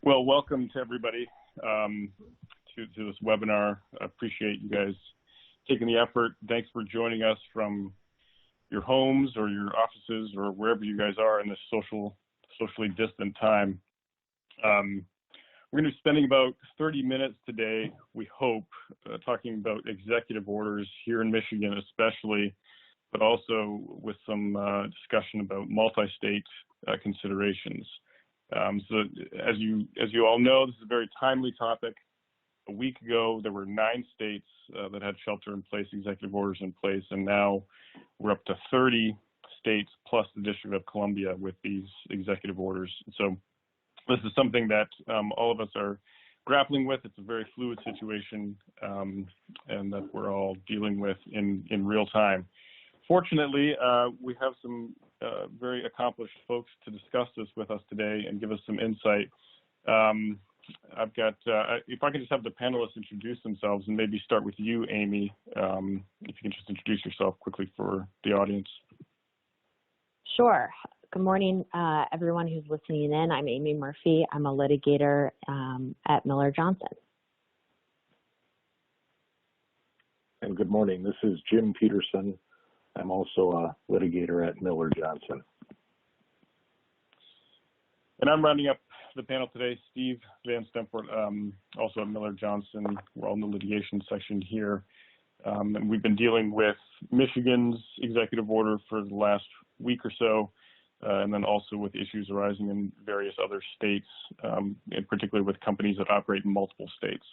Well, welcome to everybody to this webinar. I appreciate you guys taking the effort. Thanks for joining us from your homes or your offices or wherever you guys are in this socially distant time. We're going to be spending about 30 minutes today, we hope, talking about executive orders here in Michigan especially, but also with some discussion about multi-state considerations. So as you all know, this is a very timely topic. A week ago, there were 9 states that had shelter-in-place executive orders in place, and now we're up to 30 states plus the District of Columbia with these executive orders. So this is something that all of us are grappling with. It's a very fluid situation, and that we're all dealing with in real time. Fortunately, we have some very accomplished folks to discuss this with us today and give us some insight. I've got, if I can just have the panelists introduce themselves, and maybe start with you, Amy, if you can just introduce yourself quickly for the audience. Sure. Good morning, everyone who's listening in. I'm Amy Murphy. I'm a litigator at Miller Johnson. And good morning. This is Jim Peterson. I'm also a litigator at Miller Johnson. And I'm rounding up the panel today, Steve Van Stemport, also at Miller Johnson. We're all in the litigation section here. And we've been dealing with Michigan's executive order for the last week or so, and then also with issues arising in various other states, in particular with companies that operate in multiple states.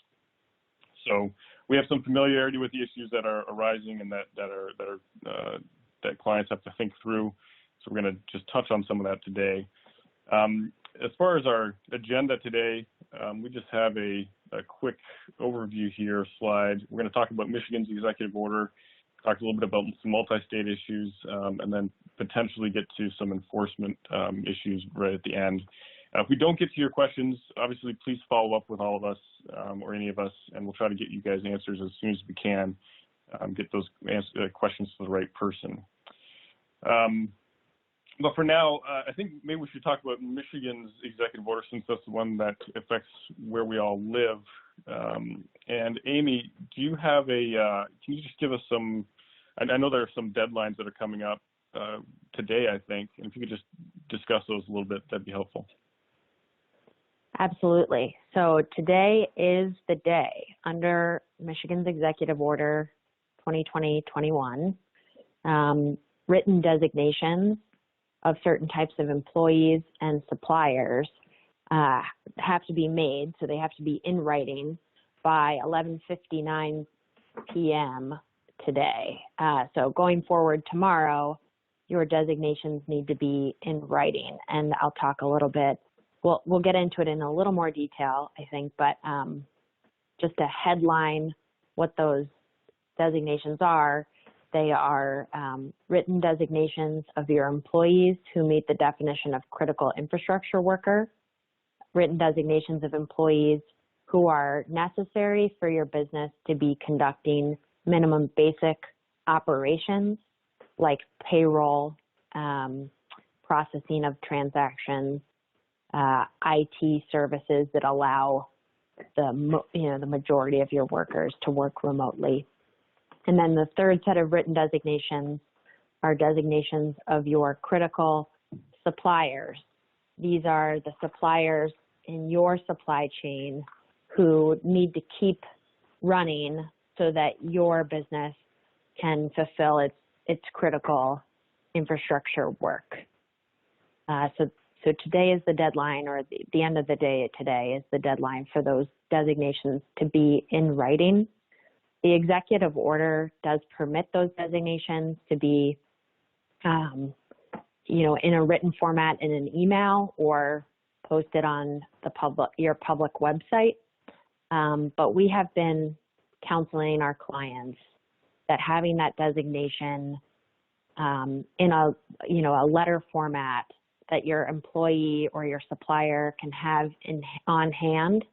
So we have some familiarity with the issues that are arising and that clients have to think through. So we're going to just touch on some of that today. As far as our agenda today, we just have a quick overview here slide. We're going to talk about Michigan's executive order, talk a little bit about some multi-state issues, and then potentially get to some enforcement issues right at the end. If we don't get to your questions, obviously, please follow up with all of us or any of us, and we'll try to get you guys answers as soon as we can, get those questions to the right person. But for now, I think maybe we should talk about Michigan's executive order, since that's the one that affects where we all live. And Amy, do you have can you just give us some, I know there are some deadlines that are coming up today, I think, and if you could just discuss those a little bit, that'd be helpful. Absolutely. So today is the day under Michigan's Executive Order 2020-21. Written designations of certain types of employees and suppliers have to be made, so they have to be in writing by 11:59 p.m. today. So going forward tomorrow, your designations need to be in writing, and I'll talk a little bit. We'll get into it in a little more detail, I think, but just to headline what those designations are, they are written designations of your employees who meet the definition of critical infrastructure worker, written designations of employees who are necessary for your business to be conducting minimum basic operations like payroll, processing of transactions, IT services that allow the majority of your workers to work remotely. And then the third set of written designations are designations of your critical suppliers. These are the suppliers in your supply chain who need to keep running so that your business can fulfill its critical infrastructure work. So today is the deadline, or the end of the day today is the deadline for those designations to be in writing. The executive order does permit those designations to be, in a written format in an email or posted on your public website. But we have been counseling our clients that having that designation in a letter format that your employee or your supplier can have on hand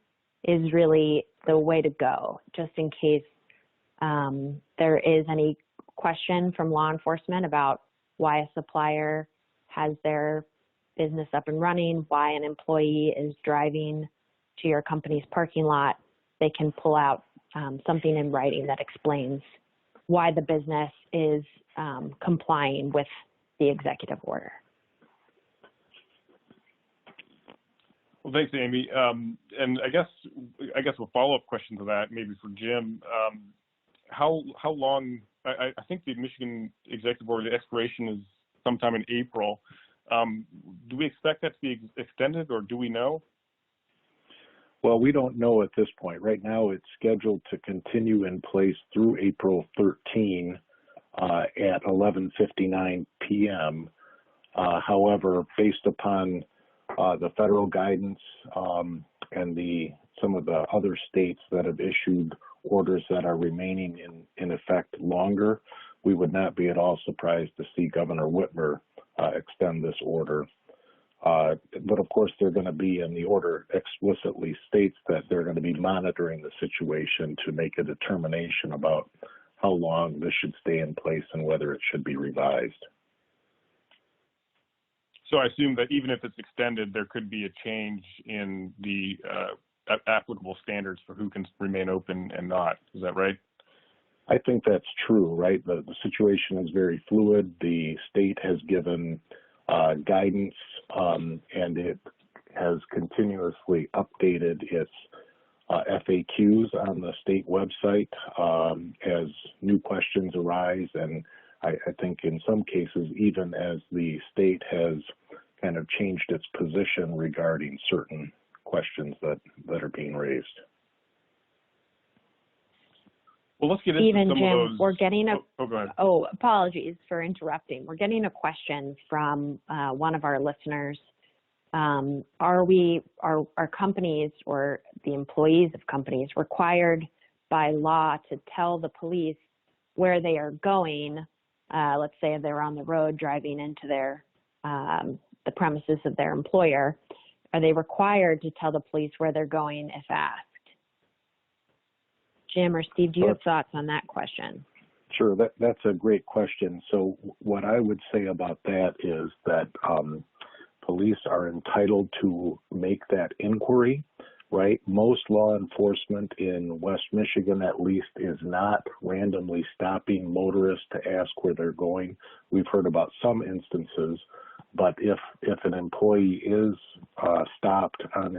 is really the way to go, just in case there is any question from law enforcement about why a supplier has their business up and running, why an employee is driving to your company's parking lot, they can pull out something in writing that explains why the business is complying with the executive order. Well, thanks, Amy. And I guess a follow-up question to that, maybe for Jim. How long? I think the Michigan executive order, the expiration is sometime in April. Do we expect that to be extended, or do we know? Well, we don't know at this point. Right now, it's scheduled to continue in place through April 13 at 11:59 p.m. However, based upon the federal guidance and some of the other states that have issued orders that are remaining in effect longer, we would not be at all surprised to see Governor Whitmer extend this order. But of course, they're going to be, in the order explicitly states that they're going to be monitoring the situation to make a determination about how long this should stay in place and whether it should be revised. So I assume that even if it's extended, there could be a change in the applicable standards for who can remain open and not. Is that right? I think that's true, right? The situation is very fluid. The state has given guidance, and it has continuously updated its FAQs on the state website as new questions arise, and I think in some cases, even as the state has kind of changed its position regarding certain questions that are being raised. Well, let's get into Even some Jim, of those. We're getting a. Go ahead. Oh, apologies for interrupting. We're getting a question from one of our listeners. Are companies or the employees of companies required by law to tell the police where they are going? Let's say they're on the road driving into the premises of their employer. Are they required to tell the police where they're going if asked? Jim or Steve, do you have thoughts on that question? Sure, that's a great question. So what I would say about that is that police are entitled to make that inquiry, right? Most law enforcement in West Michigan, at least, is not randomly stopping motorists to ask where they're going. We've heard about some instances, but if an employee is stopped on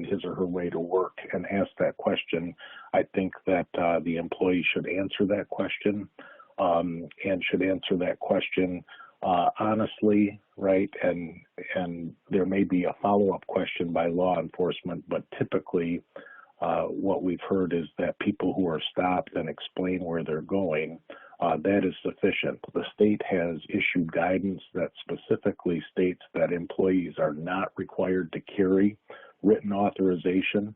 his or her way to work and asked that question, I think that the employee should answer that question and should answer that question honestly, right? And there may be a follow-up question by law enforcement, but typically what we've heard is that people who are stopped and explain where they're going, that is sufficient. The state has issued guidance that specifically states that employees are not required to carry written authorization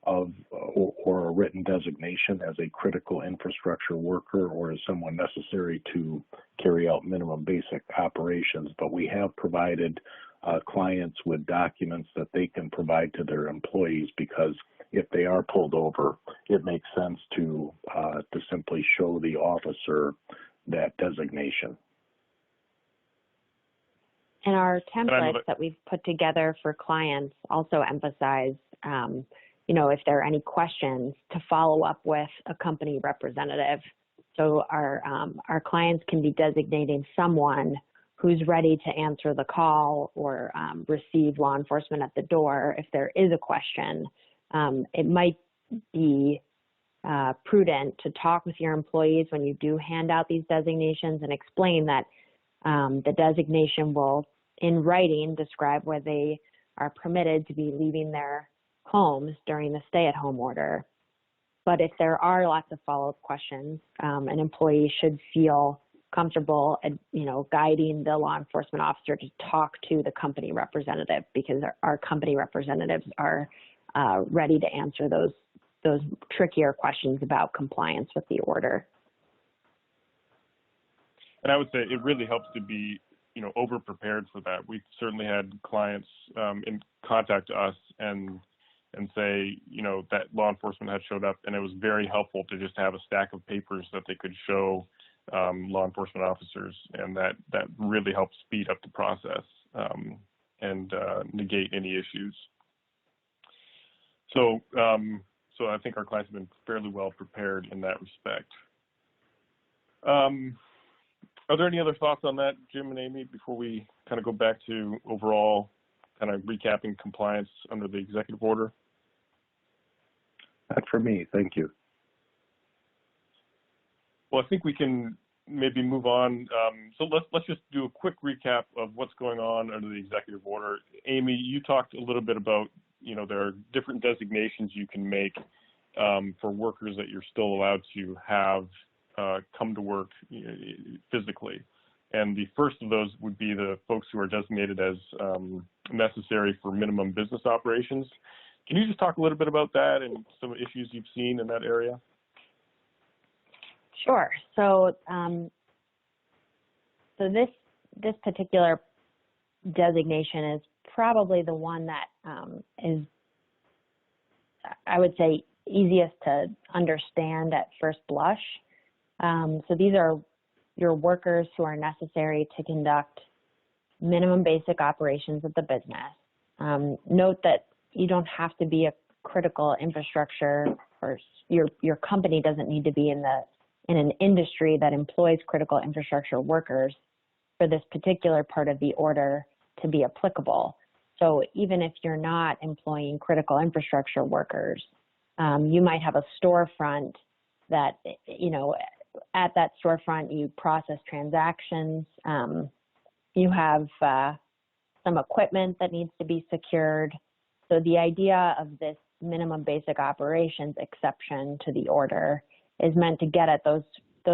or a written designation as a critical infrastructure worker or as someone necessary to carry out minimum basic operations. But we have provided clients with documents that they can provide to their employees, because if they are pulled over, it makes sense to simply show the officer that designation. And our templates that we've put together for clients also emphasize, if there are any questions, to follow up with a company representative. So our clients can be designating someone who's ready to answer the call or receive law enforcement at the door if there is a question. It might be prudent to talk with your employees when you do hand out these designations and explain that the designation will, in writing, describe where they are permitted to be leaving their homes during the stay-at-home order. But if there are lots of follow-up questions, an employee should feel comfortable, guiding the law enforcement officer to talk to the company representative, because our company representatives are ready to answer those trickier questions about compliance with the order. And I would say it really helps to be, over prepared for that. We've certainly had clients contact us and say, that law enforcement had showed up, and it was very helpful to just have a stack of papers that they could show law enforcement officers, and that really helps speed up the process and negate any issues. So I think our clients have been fairly well prepared in that respect. Are there any other thoughts on that, Jim and Amy, before we kind of go back to overall kind of recapping compliance under the executive order? Not for me, thank you. Well, I think we can maybe move on. So let's just do a quick recap of what's going on under the executive order. Amy, you talked a little bit about, there are different designations you can make for workers that you're still allowed to have come to work physically. And the first of those would be the folks who are designated as necessary for minimum business operations. Can you just talk a little bit about that and some issues you've seen in that area? Sure. So, this particular designation is probably the one that is, I would say, easiest to understand at first blush. So these are your workers who are necessary to conduct minimum basic operations of the business. Note that you don't have to be a critical infrastructure, or your company doesn't need to be in an industry that employs critical infrastructure workers for this particular part of the order to be applicable. So even if you're not employing critical infrastructure workers, you might have a storefront that, at that storefront you process transactions. You have some equipment that needs to be secured. So the idea of this minimum basic operations exception to the order is meant to get at those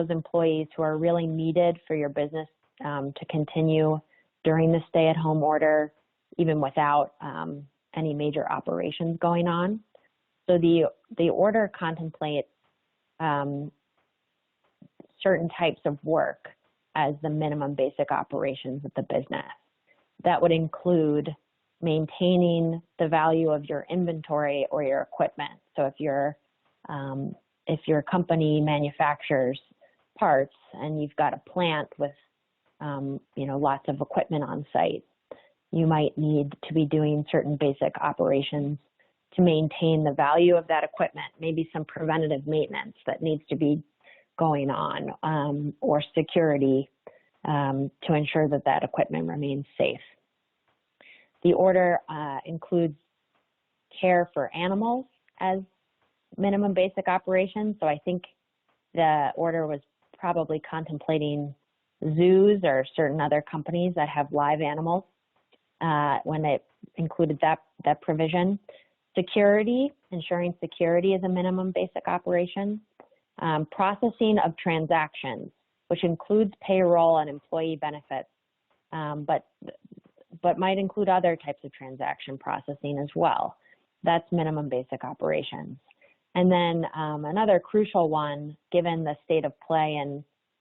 employees who are really needed for your business to continue during the stay-at-home order, even without any major operations going on. So the order contemplates certain types of work as the minimum basic operations of the business. That would include maintaining the value of your inventory or your equipment. So if your company manufactures parts and you've got a plant with lots of equipment on site, you might need to be doing certain basic operations to maintain the value of that equipment, maybe some preventative maintenance that needs to be going on, or security to ensure that that equipment remains safe. The order includes care for animals as minimum basic operations. So I think the order was probably contemplating zoos or certain other companies that have live animals when it included that provision. Security, ensuring security is a minimum basic operation. Processing of transactions, which includes payroll and employee benefits, but might include other types of transaction processing as well. That's minimum basic operations. And then another crucial one, given the state of play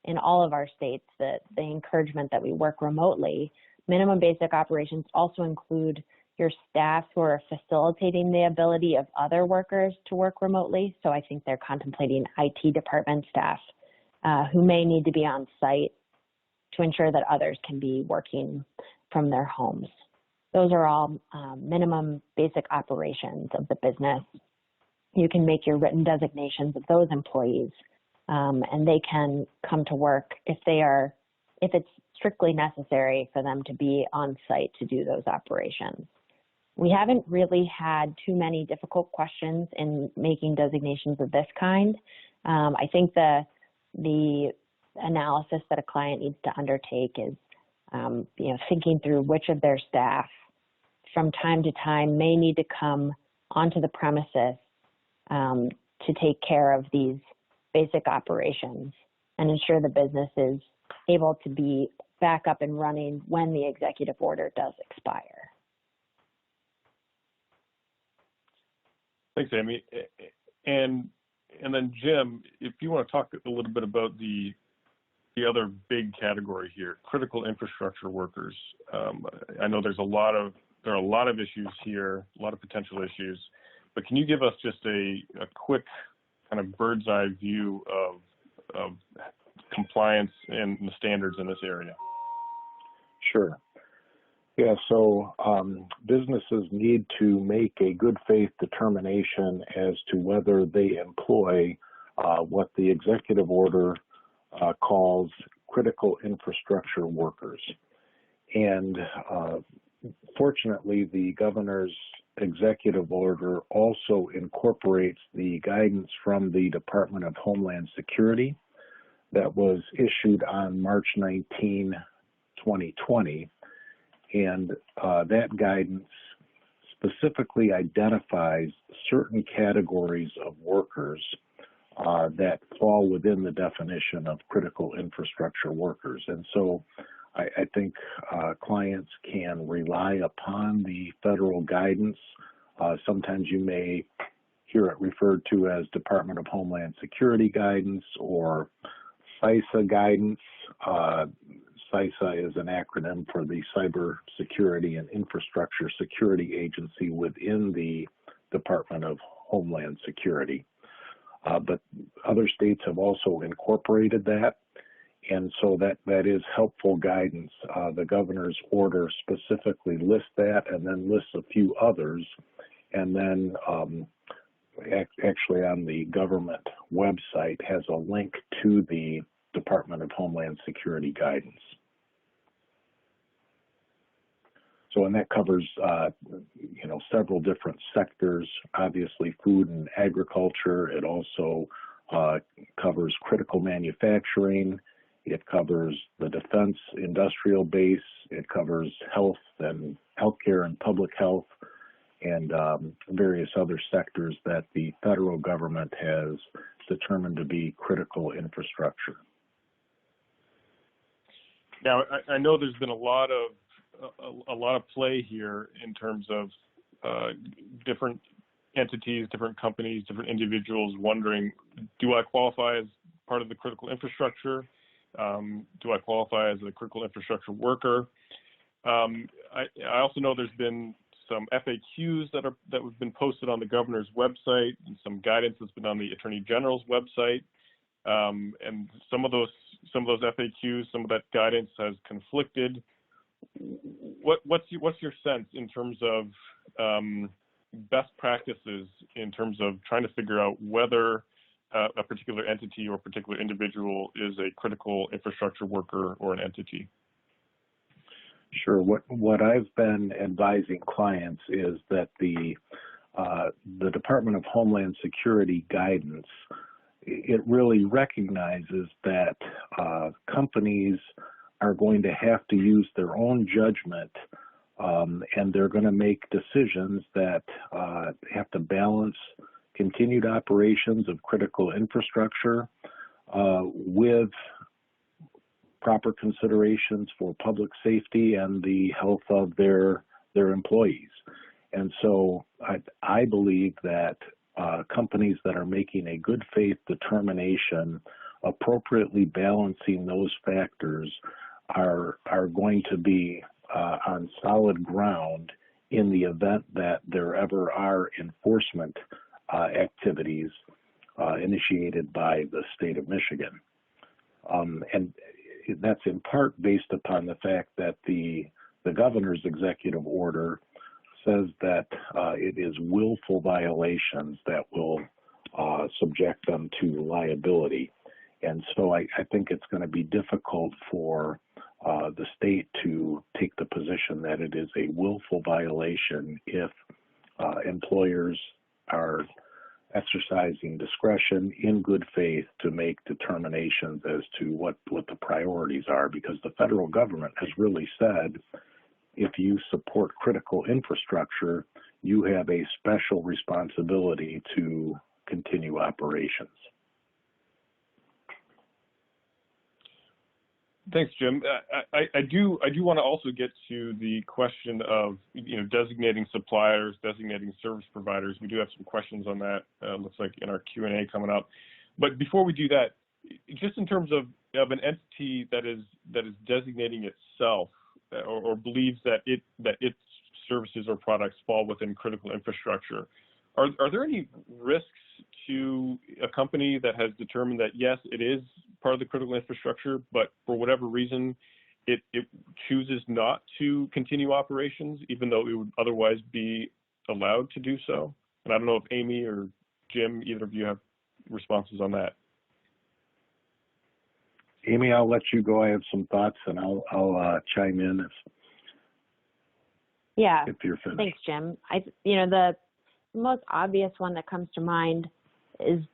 in all of our states, the encouragement that we work remotely, minimum basic operations also include your staff who are facilitating the ability of other workers to work remotely. So I think they're contemplating IT department staff who may need to be on site to ensure that others can be working from their homes. Those are all minimum basic operations of the business. You can make your written designations of those employees, and they can come to work if it's strictly necessary for them to be on site to do those operations. We haven't really had too many difficult questions in making designations of this kind. I think the analysis that a client needs to undertake is, thinking through which of their staff from time to time may need to come onto the premises to take care of these basic operations and ensure the business is able to be back up and running when the executive order does expire. Thanks, Amy. And then Jim, if you want to talk a little bit about the other big category here, critical infrastructure workers. I know there are a lot of issues here, a lot of potential issues, but can you give us just a quick kind of bird's eye view of compliance and the standards in this area? Sure. Yeah, so businesses need to make a good faith determination as to whether they employ what the executive order calls critical infrastructure workers. And fortunately, the governor's executive order also incorporates the guidance from the Department of Homeland Security that was issued on March 19, 2020. And that guidance specifically identifies certain categories of workers that fall within the definition of critical infrastructure workers. And so I think clients can rely upon the federal guidance. Sometimes you may hear it referred to as Department of Homeland Security guidance or CISA guidance. CISA is an acronym for the Cybersecurity and Infrastructure Security Agency within the Department of Homeland Security. But other states have also incorporated that, and so that is helpful guidance. The governor's order specifically lists that and then lists a few others, and then actually on the government website has a link to the Department of Homeland Security guidance. So, and that covers, several different sectors, obviously food and agriculture. It also covers critical manufacturing. It covers the defense industrial base. It covers health and healthcare and public health and various other sectors that the federal government has determined to be critical infrastructure. Now, I know there's been a lot of play here in terms of different entities, different companies, different individuals wondering, do I qualify as part of the critical infrastructure? Do I qualify as a critical infrastructure worker? I also know there's been some FAQs that have been posted on the governor's website and some guidance that's been on the Attorney General's website. And some of those FAQs, some of that guidance has conflicted. What's your sense in terms of best practices in terms of trying to figure out whether a particular entity or a particular individual is a critical infrastructure worker or an entity? Sure. What I've been advising clients is that the Department of Homeland Security guidance, it really recognizes that companies are going to have to use their own judgment, and they're going to make decisions that have to balance continued operations of critical infrastructure with proper considerations for public safety and the health of their employees. And so I believe that companies that are making a good faith determination, appropriately balancing those factors, are going to be on solid ground in the event that there ever are enforcement activities initiated by the state of Michigan. And that's in part based upon the fact that the governor's executive order says that it is willful violations that will subject them to liability. And so I think it's going to be difficult for the state to take the position that it is a willful violation if employers are exercising discretion in good faith to make determinations as to what the priorities are, because the federal government has really said if you support critical infrastructure, you have a special responsibility to continue operations. Thanks, Jim. I do want to also get to the question of designating suppliers, designating service providers. We do have some questions on that. Looks like in our Q&A coming up. But before we do that, just in terms of an entity that is designating itself or believes that its services or products fall within critical infrastructure, are there any risks to a company that has determined that yes, it is part of the critical infrastructure, but for whatever reason, it chooses not to continue operations, even though it would otherwise be allowed to do so? And I don't know if Amy or Jim, either of you have responses on that. Amy, I'll let you go. I have some thoughts, and I'll chime in if you're finished. Thanks, Jim. The most obvious one that comes to mind is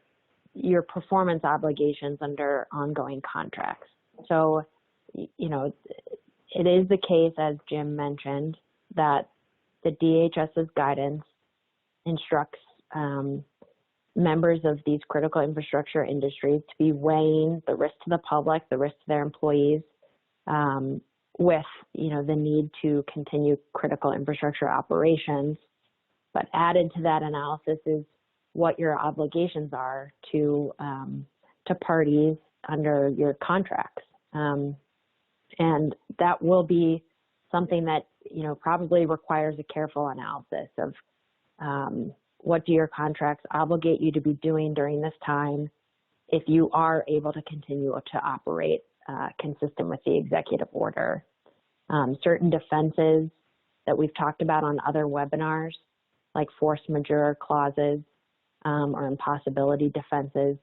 your performance obligations under ongoing contracts. So, it is the case, as Jim mentioned, that the DHS's guidance instructs members of these critical infrastructure industries to be weighing the risk to the public, the risk to their employees, with, the need to continue critical infrastructure operations. But added to that analysis is what your obligations are to parties under your contracts. And that will be something that, probably requires a careful analysis of what do your contracts obligate you to be doing during this time if you are able to continue to operate consistent with the executive order. Certain defenses that we've talked about on other webinars, like force majeure clauses or impossibility defenses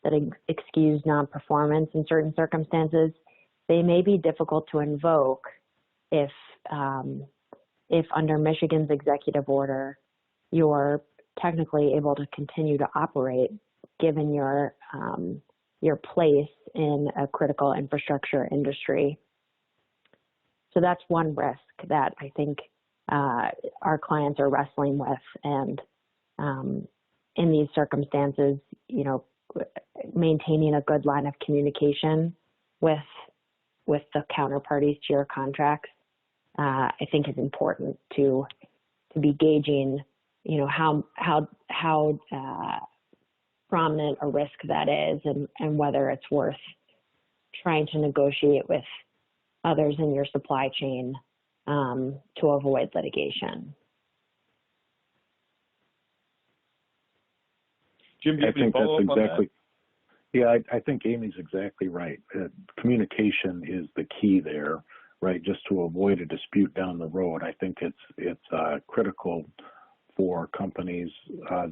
that excuse non-performance in certain circumstances, they may be difficult to invoke if under Michigan's executive order, you're technically able to continue to operate given your place in a critical infrastructure industry. So that's one risk that I think our clients are wrestling with. And in these circumstances, maintaining a good line of communication with the counterparties to your contracts, I think is important to be gauging, how prominent a risk that is, and whether it's worth trying to negotiate with others in your supply chain to avoid litigation. Jim, do you have any follow-up on that? Yeah, I think Amy's exactly right. Communication is the key there, right? Just to avoid a dispute down the road. I think it's critical for companies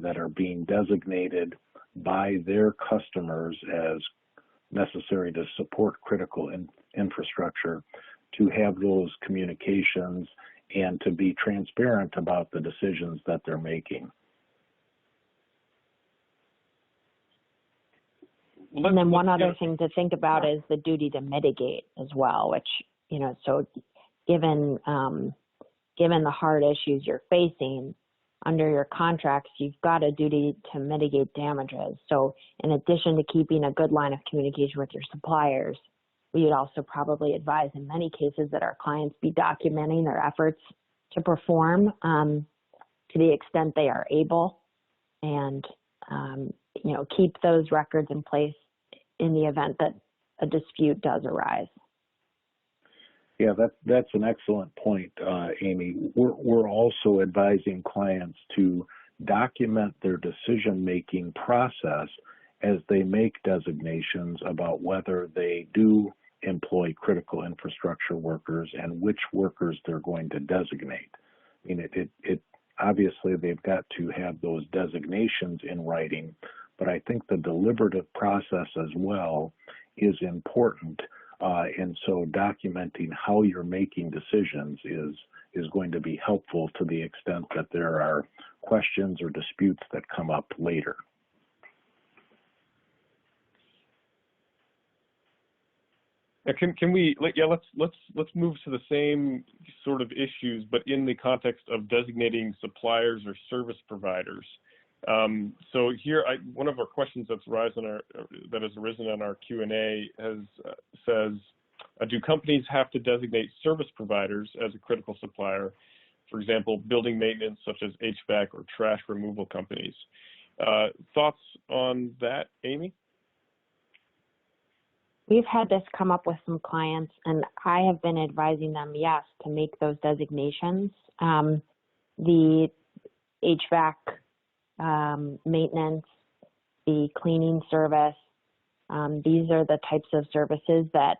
that are being designated by their customers as necessary to support critical infrastructure to have those communications and to be transparent about the decisions that they're making. And then one other thing to think about is the duty to mitigate as well, which, so given the hard issues you're facing under your contracts, you've got a duty to mitigate damages. So in addition to keeping a good line of communication with your suppliers, we would also probably advise in many cases that our clients be documenting their efforts to perform to the extent they are able, and keep those records in place in the event that a dispute does arise. Yeah, that's an excellent point, Amy. We're also advising clients to document their decision-making process as they make designations about whether they do employ critical infrastructure workers and which workers they're going to designate. I mean, it obviously they've got to have those designations in writing, but I think the deliberative process as well is important. And so documenting how you're making decisions is going to be helpful to the extent that there are questions or disputes that come up later. Can we? Let's move to the same sort of issues, but in the context of designating suppliers or service providers. So here, one of our questions that has arisen on our Q&A says, do companies have to designate service providers as a critical supplier? For example, building maintenance such as HVAC or trash removal companies. Thoughts on that, Amy? We've had this come up with some clients, and I have been advising them, yes, to make those designations. The HVAC maintenance, the cleaning service, these are the types of services that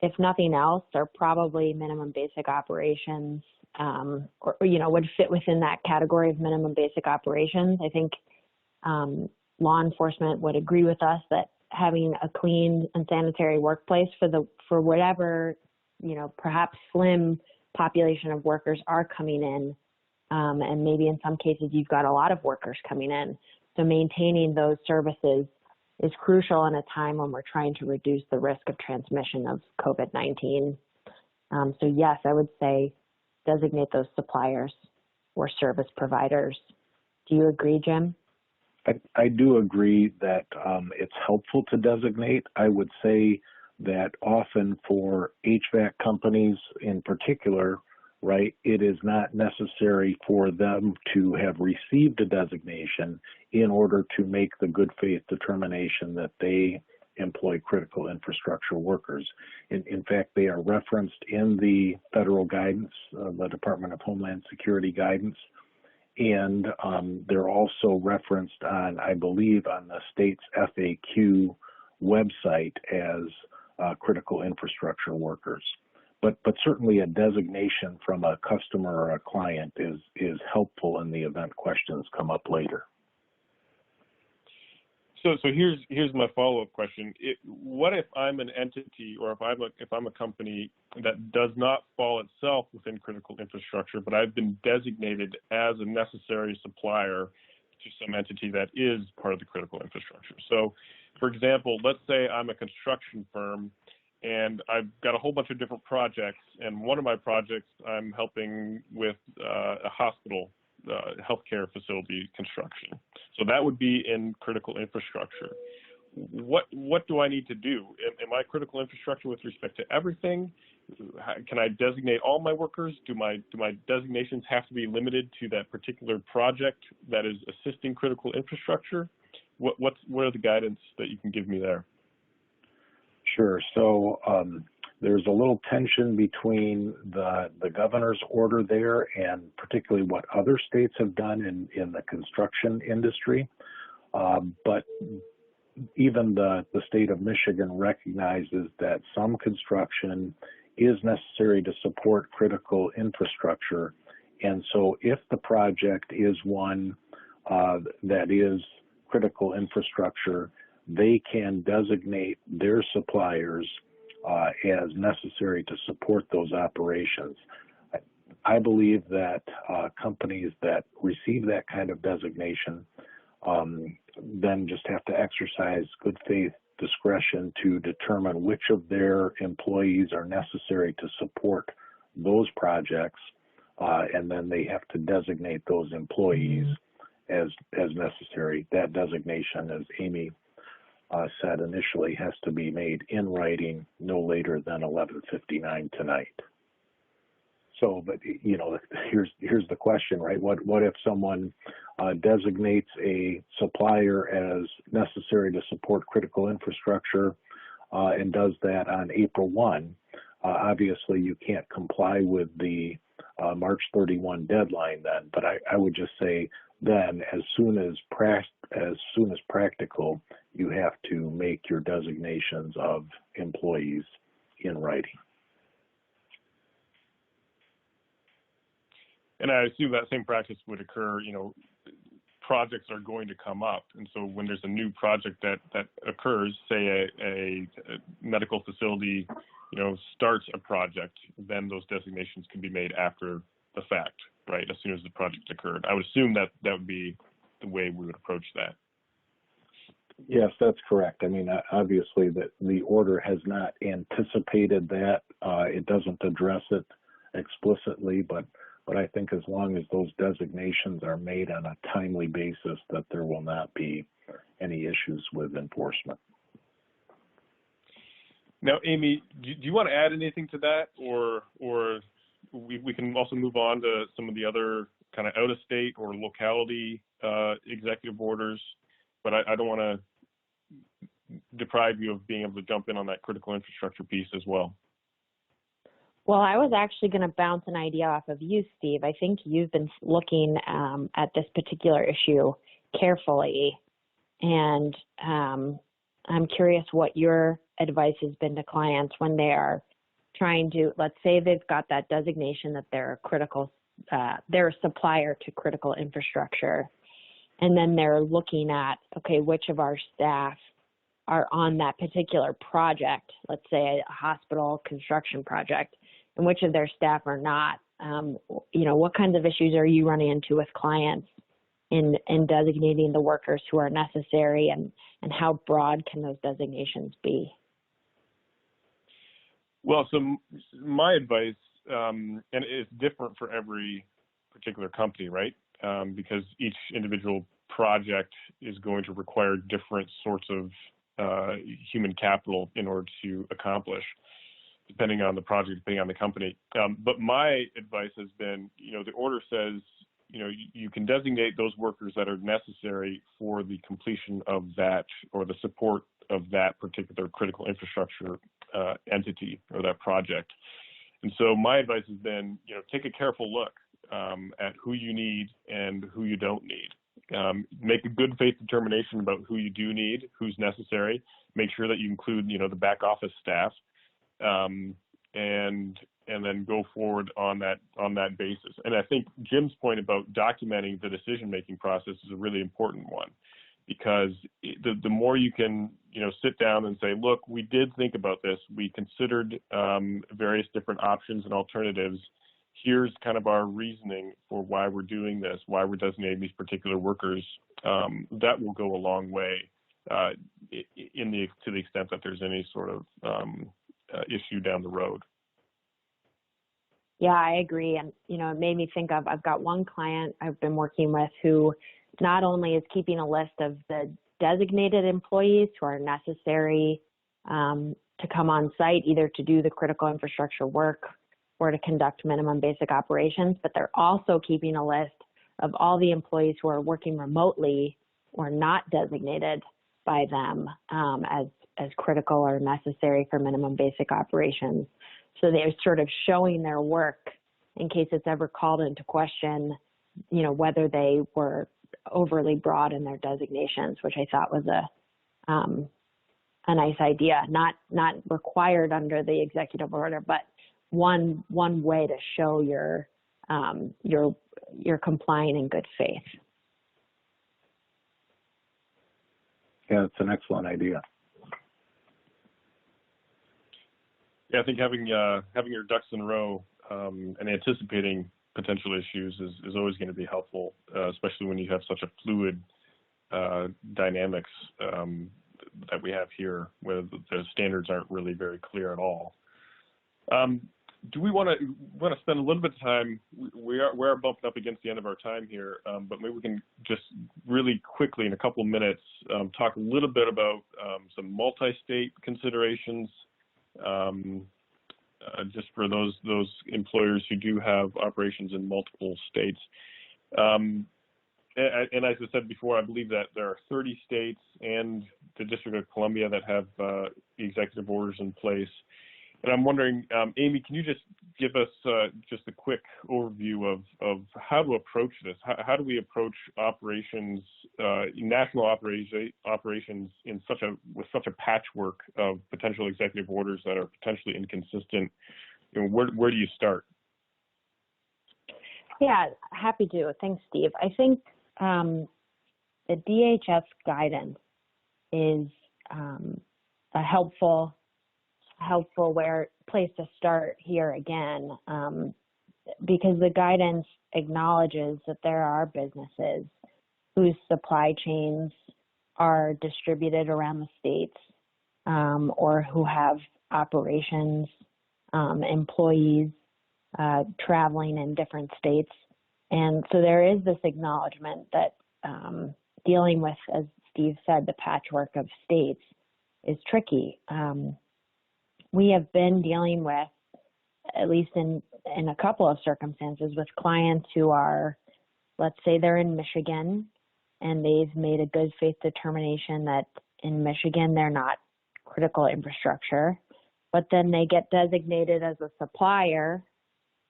if nothing else, are probably minimum basic operations, or would fit within that category of minimum basic operations. I think law enforcement would agree with us that having a clean and sanitary workplace for whatever, perhaps slim population of workers are coming in, and maybe in some cases you've got a lot of workers coming in. So maintaining those services is crucial in a time when we're trying to reduce the risk of transmission of COVID-19. So yes, I would say designate those suppliers or service providers. Do you agree, Jim? I do agree that it's helpful to designate. I would say that often for HVAC companies in particular, right, it is not necessary for them to have received a designation in order to make the good faith determination that they employ critical infrastructure workers. In fact, they are referenced in the federal guidance, the Department of Homeland Security guidance, and they're also referenced on, I believe, on the state's FAQ website as critical infrastructure workers. But certainly a designation from a customer or a client is helpful in the event questions come up later. So here's my follow-up question. What if I'm an entity, or if I'm a company that does not fall itself within critical infrastructure, but I've been designated as a necessary supplier to some entity that is part of the critical infrastructure? So, for example, let's say I'm a construction firm and I've got a whole bunch of different projects, and one of my projects I'm helping with a hospital, healthcare facility construction. So that would be in critical infrastructure. What do I need to do? Am I critical infrastructure with respect to everything? Can I designate all my workers? Do my designations have to be limited to that particular project that is assisting critical infrastructure? What are the guidance that you can give me there? Sure. So there's a little tension between the governor's order there and particularly what other states have done in the construction industry. But even the state of Michigan recognizes that some construction is necessary to support critical infrastructure. And so if the project is one that is critical infrastructure, they can designate their suppliers as necessary to support those operations. I believe that companies that receive that kind of designation then just have to exercise good faith discretion to determine which of their employees are necessary to support those projects, and then they have to designate those employees as necessary. That designation, as Amy said initially, has to be made in writing no later than 11:59 tonight. So, but here's the question, right? What if someone designates a supplier as necessary to support critical infrastructure and does that on April 1? Obviously, you can't comply with the March 31 deadline then. But I would just say then, as soon as practical, you have to make your designations of employees in writing. And I assume that same practice would occur, projects are going to come up. And so when there's a new project that occurs, say a medical facility, starts a project, then those designations can be made after the fact, right? As soon as the project occurred. I would assume that would be the way we would approach that. Yes, that's correct. I mean, obviously the order has not anticipated that. It doesn't address it explicitly, but I think as long as those designations are made on a timely basis, that there will not be any issues with enforcement. Now, Amy, do you want to add anything to that, or we can also move on to some of the other kind of out-of-state or locality executive orders, but I don't want to deprive you of being able to jump in on that critical infrastructure piece as well. Well, I was actually going to bounce an idea off of you, Steve. I think you've been looking at this particular issue carefully, and I'm curious what your advice has been to clients when they are trying to, let's say they've got that designation that they're they're a supplier to critical infrastructure. And then they're looking at, okay, which of our staff are on that particular project, let's say a hospital construction project, and which of their staff are not. What kinds of issues are you running into with clients in designating the workers who are necessary, and how broad can those designations be? Well, so my advice, and it's different for every particular company, right? Because each individual project is going to require different sorts of human capital in order to accomplish, depending on the project, depending on the company. But my advice has been, the order says, you can designate those workers that are necessary for the completion of that or the support of that particular critical infrastructure entity or that project. And so my advice has been, take a careful look at who you need and who you don't need. Make a good faith determination about who you do need, who's necessary. Make sure that you include, the back office staff, and then go forward on that basis. And I think Jim's point about documenting the decision-making process is a really important one, because the more you can, sit down and say, look, we did think about this. We considered various different options and alternatives. Here's kind of our reasoning for why we're doing this, why we're designating these particular workers. That will go a long way to the extent that there's any sort of issue down the road. Yeah, I agree. And, it made me think of, I've got one client I've been working with who not only is keeping a list of the designated employees who are necessary to come on site, either to do the critical infrastructure work or to conduct minimum basic operations, but they're also keeping a list of all the employees who are working remotely or not designated by them as critical or necessary for minimum basic operations. So they're sort of showing their work in case it's ever called into question, whether they were overly broad in their designations, which I thought was a nice idea. Not required under the executive order, but one way to show you're complying in good faith. Yeah, it's an excellent idea. Yeah, I think having your ducks in a row and anticipating potential issues is always going to be helpful, especially when you have such a fluid dynamics that we have here, where the standards aren't really very clear at all. Do we want to spend a little bit of time? We are bumping up against the end of our time here, but maybe we can just really quickly, in a couple of minutes, talk a little bit about some multi-state considerations, just for those employers who do have operations in multiple states. And as I said before, I believe that there are 30 states and the District of Columbia that have executive orders in place. And I'm wondering, Amy, can you just give us just a quick overview of how to approach this? How do we approach operations, national operations with such a patchwork of potential executive orders that are potentially inconsistent? Where do you start? Yeah, happy to. Thanks, Steve. I think the DHS guidance is a helpful place to start here again, because the guidance acknowledges that there are businesses whose supply chains are distributed around the states, or who have operations, employees traveling in different states. And so there is this acknowledgement that dealing with, as Steve said, the patchwork of states is tricky. We have been dealing with, at least in a couple of circumstances, with clients who are, let's say they're in Michigan and they've made a good faith determination that in Michigan they're not critical infrastructure, but then they get designated as a supplier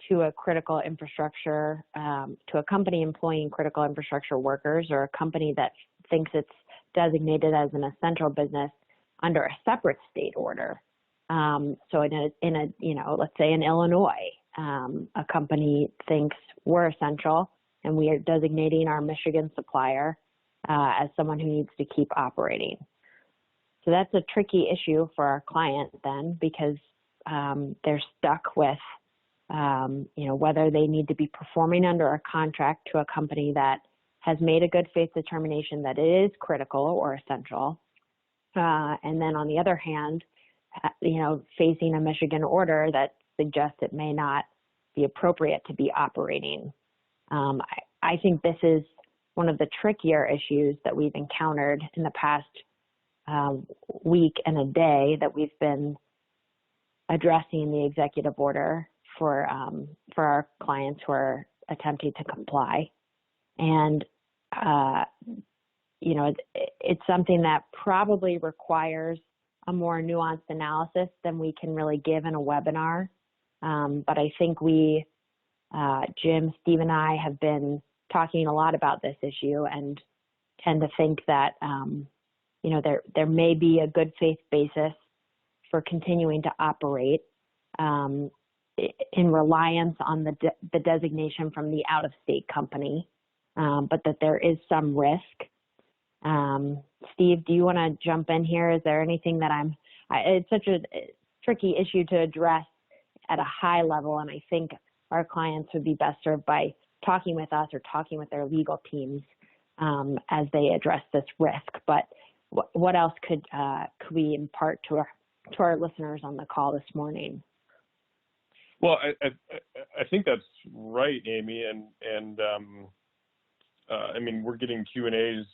to a critical infrastructure, to a company employing critical infrastructure workers, or a company that thinks it's designated as an essential business under a separate state order. So in a let's say in Illinois, a company thinks we're essential and we are designating our Michigan supplier as someone who needs to keep operating. So that's a tricky issue for our client then, because they're stuck with whether they need to be performing under a contract to a company that has made a good faith determination that it is critical or essential. And then on the other hand, facing a Michigan order that suggests it may not be appropriate to be operating. I think this is one of the trickier issues that we've encountered in the past week and a day that we've been addressing the executive order for our clients who are attempting to comply. And, it's something that probably requires a more nuanced analysis than we can really give in a webinar. But I think Jim, Steve, and I have been talking a lot about this issue and tend to think that, there may be a good faith basis for continuing to operate in reliance on the designation from the out-of-state company, but that there is some risk. Steve, do you want to jump in here? Is there anything that it's such a tricky issue to address at a high level, and I think our clients would be best served by talking with us or talking with their legal teams as they address this risk. But what else could we impart to our listeners on the call this morning? Well, I think that's right, Amy, and we're getting Q&As,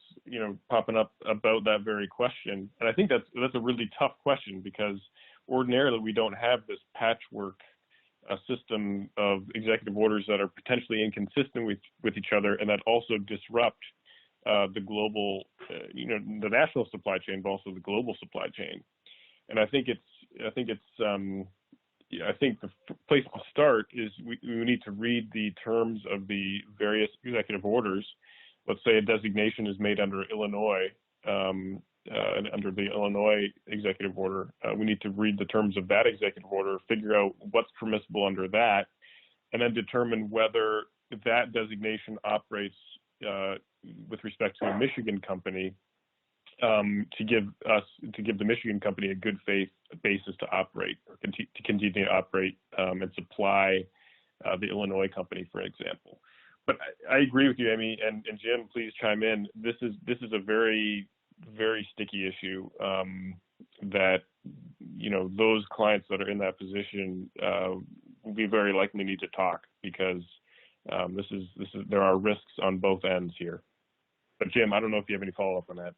popping up about that very question, and I think that's a really tough question, because ordinarily we don't have this patchwork system of executive orders that are potentially inconsistent with each other, and that also disrupt the global, the national supply chain, but also the global supply chain. And I think the place to start is we need to read the terms of the various executive orders. Let's say a designation is made under Illinois, under the Illinois executive order. We need to read the terms of that executive order, figure out what's permissible under that, and then determine whether that designation operates with respect to a Michigan company, to give the Michigan company a good faith basis to operate or to continue to operate and supply the Illinois company, for example. But I agree with you, Amy, and Jim, please chime in. This is a very, very sticky issue that those clients that are in that position will be very likely need to talk, because there are risks on both ends here. But Jim, I don't know if you have any follow-up on that.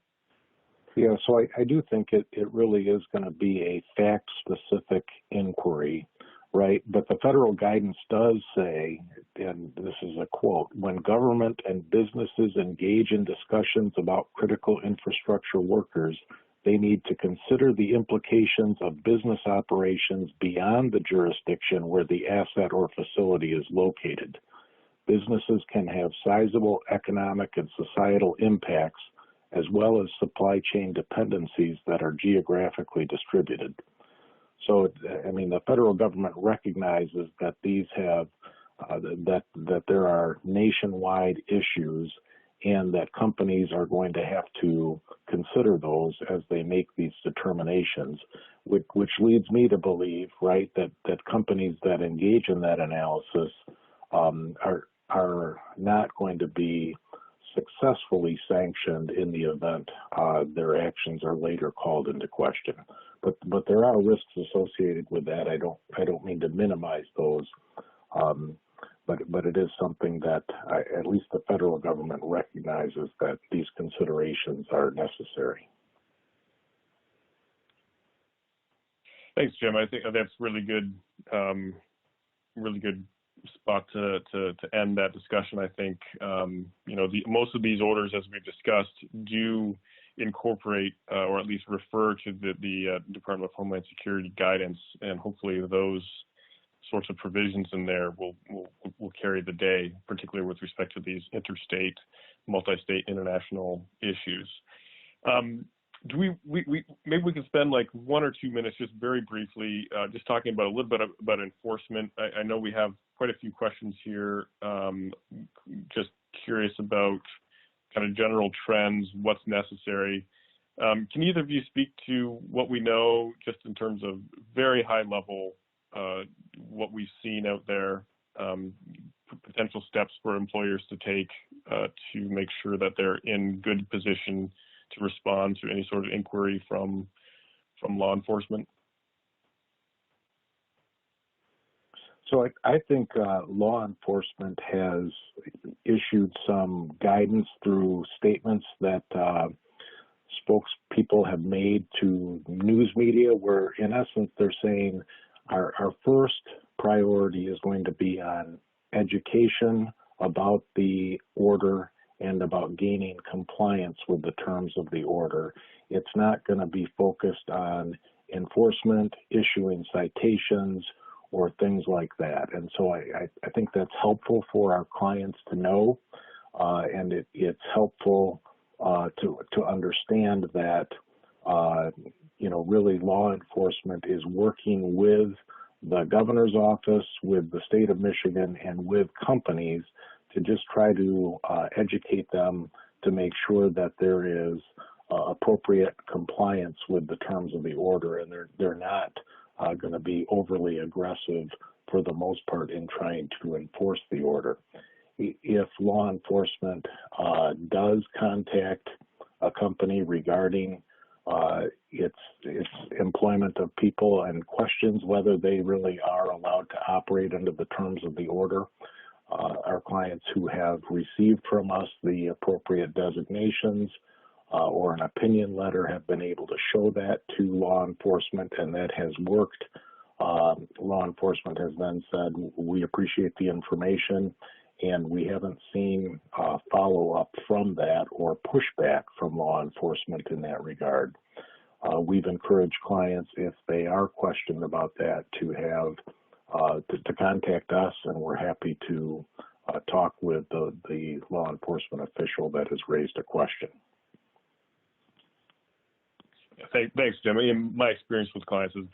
Yeah, so I do think it really is going to be a fact-specific inquiry, right? But the federal guidance does say, and this is a quote, when government and businesses engage in discussions about critical infrastructure workers, they need to consider the implications of business operations beyond the jurisdiction where the asset or facility is located. Businesses can have sizable economic and societal impacts, as well as supply chain dependencies that are geographically distributed. So, the federal government recognizes that these have, that there are nationwide issues, and that companies are going to have to consider those as they make these determinations, which leads me to believe, right, that companies that engage in that analysis are not going to be successfully sanctioned in the event their actions are later called into question. But there are risks associated with that. I don't mean to minimize those, but it is something that at least the federal government recognizes that these considerations are necessary. Thanks, Jim. I think that's really good spot to end that discussion. I think most of these orders, as we've discussed, do incorporate or at least refer to the Department of Homeland Security guidance, and hopefully those sorts of provisions in there will carry the day, particularly with respect to these interstate, multi-state, international issues. do we maybe we can spend like 1 or 2 minutes just very briefly just talking about a little bit about enforcement. I know we have quite a few questions here. Just curious about kind of general trends, what's necessary. Can either of you speak to what we know just in terms of very high level, what we've seen out there, potential steps for employers to take to make sure that they're in good position to respond to any sort of inquiry from law enforcement? So I think law enforcement has issued some guidance through statements that spokespeople have made to news media, where in essence they're saying our first priority is going to be on education about the order and about gaining compliance with the terms of the order. It's not going to be focused on enforcement, issuing citations, or things like that. And so I think that's helpful for our clients to know, and it's helpful to understand that, really law enforcement is working with the governor's office, with the state of Michigan, and with companies to just try to educate them to make sure that there is appropriate compliance with the terms of the order, and they're not going to be overly aggressive for the most part in trying to enforce the order. If law enforcement does contact a company regarding its employment of people and questions whether they really are allowed to operate under the terms of the order, our clients who have received from us the appropriate designations or an opinion letter have been able to show that to law enforcement, and that has worked. Law enforcement has then said, we appreciate the information, and we haven't seen follow-up from that or pushback from law enforcement in that regard. We've encouraged clients, if they are questioned about that, to have to contact us, and we're happy to talk with the law enforcement official that has raised a question. Thanks, Jim. I mean, my experience with clients has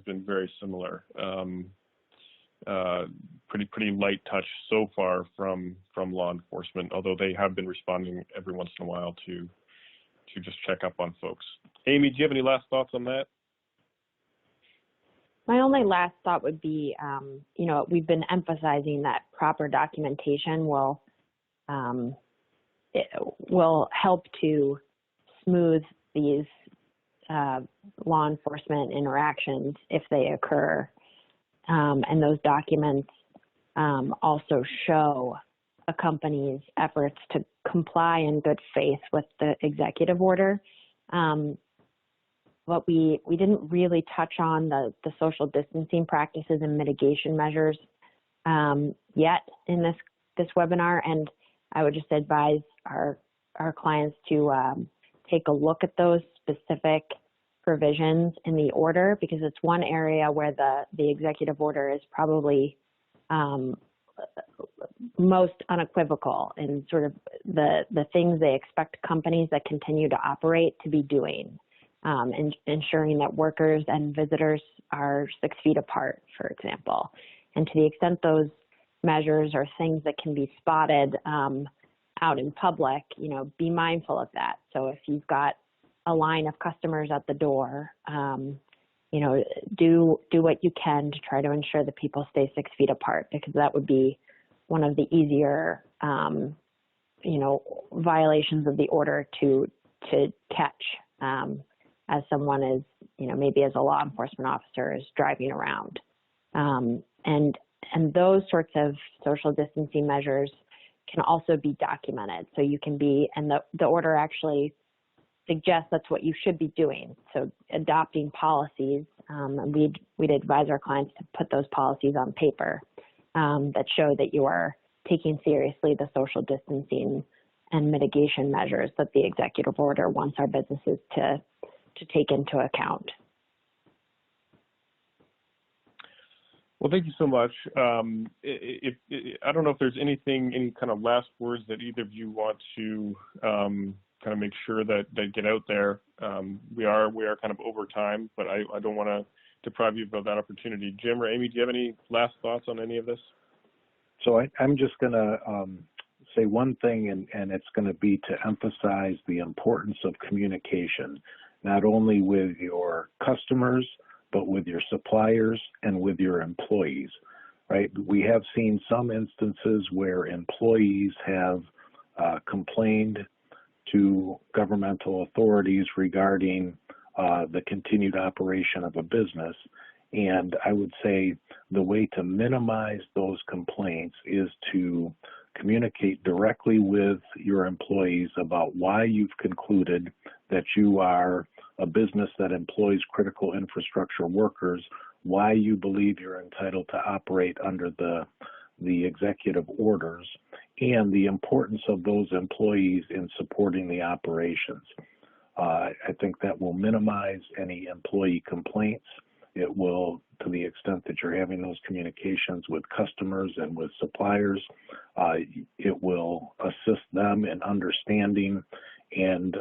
been very similar. Pretty light touch so far from law enforcement, although they have been responding every once in a while to just check up on folks. Amy, do you have any last thoughts on that? My only last thought would be, we've been emphasizing that proper documentation will help to smooth these law enforcement interactions if they occur. And those documents also show a company's efforts to comply in good faith with the executive order. But we didn't really touch on the social distancing practices and mitigation measures yet in this webinar, and I would just advise our clients to take a look at those specific provisions in the order, because it's one area where the executive order is probably most unequivocal in sort of the things they expect companies that continue to operate to be doing, and ensuring that workers and visitors are 6 feet apart, for example. And to the extent those measures are things that can be spotted out in public, be mindful of that. So if you've got a line of customers at the door, do what you can to try to ensure that people stay 6 feet apart, because that would be one of the easier, violations of the order to catch as someone is, maybe as a law enforcement officer is driving around. And those sorts of social distancing measures can also be documented. So you can be, and the order actually suggests that's what you should be doing. So adopting policies, and we'd advise our clients to put those policies on paper that show that you are taking seriously the social distancing and mitigation measures that the executive order wants our businesses to take into account. Well, thank you so much. I don't know if there's any kind of last words that either of you want to kind of make sure that they get out there. We are kind of over time, but I don't want to deprive you of that opportunity. Jim or Amy, do you have any last thoughts on any of this? So I'm just going to say one thing, and it's going to be to emphasize the importance of communication, not only with your customers, but with your suppliers and with your employees, right? We have seen some instances where employees have complained to governmental authorities regarding the continued operation of a business. And I would say the way to minimize those complaints is to communicate directly with your employees about why you've concluded that you are a business that employs critical infrastructure workers, why you believe you're entitled to operate under the executive orders, and the importance of those employees in supporting the operations. I think that will minimize any employee complaints. It will, to the extent that you're having those communications with customers and with suppliers, it will assist them in understanding and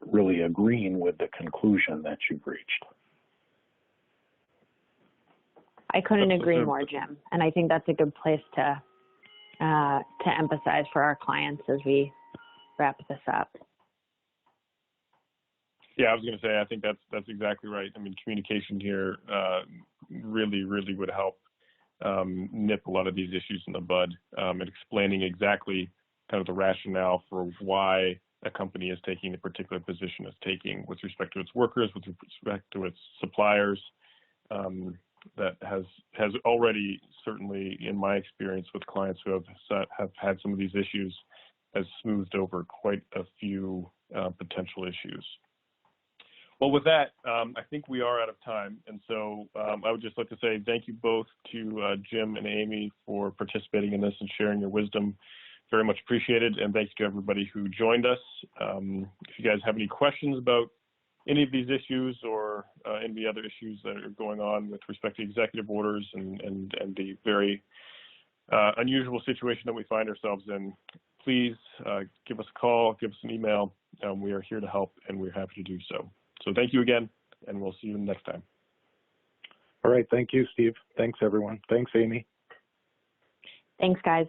really agreeing with the conclusion that you've reached. I couldn't agree more, Jim. And I think that's a good place to emphasize for our clients as we wrap this up. Yeah, I was going to say, I think that's exactly right. I mean, communication here really would help nip a lot of these issues in the bud, and explaining exactly kind of the rationale for why a company is taking the particular position it's taking with respect to its workers, with respect to its suppliers. That has already, certainly in my experience with clients who have had some of these issues, has smoothed over quite a few potential issues. Well, with that, I think we are out of time. And so I would just like to say thank you both to Jim and Amy for participating in this and sharing your wisdom. Very much appreciated. And thanks to everybody who joined us. If you guys have any questions about any of these issues or any other issues that are going on with respect to executive orders and the very unusual situation that we find ourselves in, please give us a call, give us an email. We are here to help, and we're happy to do so. So thank you again, and we'll see you next time. All right. Thank you, Steve. Thanks, everyone. Thanks, Amy. Thanks, guys.